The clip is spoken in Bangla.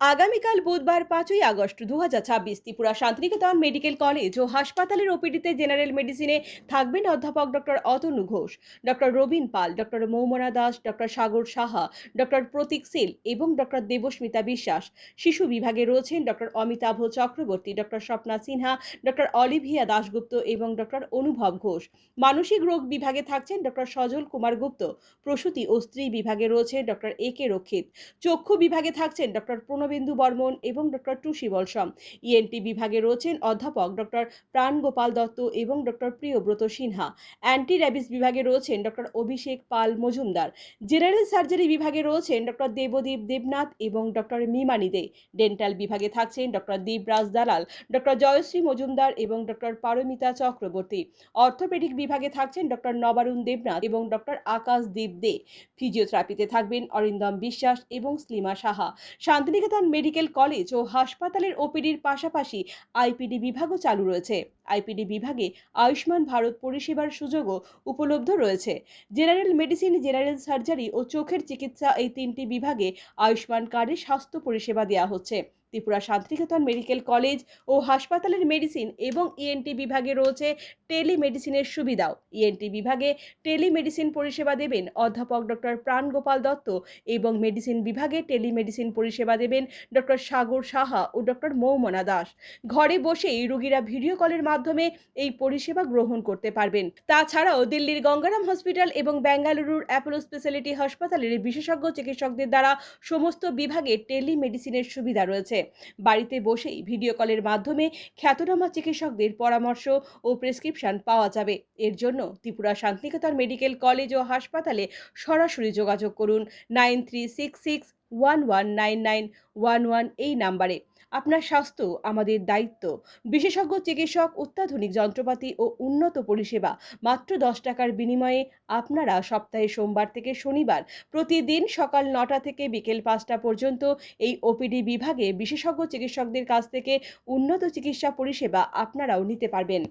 আগামীকাল বুধবার 5ই August 2026 Tripura Shantiniketan medical college ও হাসপাতালের ওপিডিতে জেনারেল মেডিসিনে থাকবেন অধ্যাপক doctor Atanu Ghosh, doctor Rabin Pal, doctor Moumana Das, doctor Sagar Saha, doctor Pratik Sil এবং ডক্টর দেবস্মিতা বিশ্বাস। শিশু বিভাগে রয়েছেন doctor Amitabha Chakraborty, doctor Swapna Sinha, doctor Olivia Dasgupta এবং ডক্টর অনুভব ঘোষ। মানসিক রোগ বিভাগে থাকছেন ডক্টর সজল কুমার গুপ্ত। প্রসূতি ও স্ত্রী বিভাগে রয়েছে ডক্টর এ কে রক্ষিত। চক্ষু বিভাগে থাকছেন ডক্টর প্রণবেন্দু বর্মন এবং ডক্টর টুসি বলসম। ইএনটি বিভাগে রয়েছেন অধ্যাপক ডক্টর প্রাণগোপাল দত্ত এবং doctor Priyabrata Sinha. Anti rabies বিভাগে রয়েছেন ডক্টর অভিষেক পাল মজুমদার। জেনারেল সার্জারি বিভাগে রয়েছেন ডক্টর দেবদীপ দেবনাথ এবং ডক্টর মিমানি দে। ডেন্টাল বিভাগে থাকছেন ডক্টর দীপরাজ দালাল, ডক্টর জয়শ্রী মজুমদার এবং ডক্টর পারমিতা চক্রবর্তী। অর্থোপেডিক বিভাগে থাকছেন ডক্টর নবারুণ দেবনাথ এবং ডক্টর আকাশদীপ দে। ফিজিওথেরাপিতে থাকবেন অরিন্দম বিশ্বাস এবং স্লিমা সাহা। শান্তিনিকেতন মেডিকেল কলেজ ও হাসপাতালের ওপিডির পাশাপাশি আইপিডি বিভাগও চালু রয়েছে। আইপিডি বিভাগে আয়ুষ্মান ভারত পরিষেবার সুযোগও উপলব্ধ রয়েছে। জেনারেল মেডিসিন, জেনারেল সার্জারি ও চোখের চিকিৎসা এই তিনটি বিভাগে আয়ুষ্মান কার্ডে স্বাস্থ্য পরিষেবা দেওয়া হচ্ছে। ত্রিপুরা শান্তিনিকেতন মেডিকেল কলেজ ও হাসপাতালের মেডিসিন এবং ইএনটি বিভাগে রয়েছে টেলিমেডিসিনের সুবিধাও। ইএনটি বিভাগে টেলিমেডিসিন পরিষেবা দেবেন অধ্যাপক ডক্টর প্রাণগোপাল দত্ত এবং মেডিসিন বিভাগে টেলিমেডিসিন পরিষেবা দেবেন ডক্টর সাগর সাহা ও ডক্টর মৌমনা দাস। ঘরে বসেই রোগীরা ভিডিও কলের মাধ্যমে এই পরিষেবা গ্রহণ করতে পারবেন। তাছাড়াও দিল্লির গঙ্গারাম হসপিটাল এবং বেঙ্গালুরুর অ্যাপোলো স্পেশালিটি হাসপাতালের বিশেষজ্ঞ চিকিৎসকদের দ্বারা সমস্ত বিভাগে টেলিমেডিসিনের সুবিধা রয়েছে। বাড়িতে বসেই ভিডিও কলের মাধ্যমে খ্যাতনামা চিকিৎসকদের পরামর্শ ও প্রেসক্রিপশন পাওয়া যাবে। এর জন্য ত্রিপুরা শান্তিনিকেতন মেডিকেল কলেজ ও হাসপাতালে সরাসরি যোগাযোগ করুন 9366119911 এই নাম্বারে। আপনার স্বাস্থ্য আমাদের দায়িত্ব। বিশেষজ্ঞ চিকিৎসক, অত্যাধুনিক যন্ত্রপাতি ও উন্নত পরিষেবা মাত্র 10 টাকার বিনিময়ে আপনারা সপ্তাহে সোমবার থেকে শনিবার প্রতিদিন সকাল 9টা থেকে বিকেল 5টা পর্যন্ত এই ওপিডি বিভাগে বিশেষজ্ঞ চিকিৎসকদের কাছ থেকে উন্নত চিকিৎসা পরিষেবা আপনারাও নিতে পারবেন।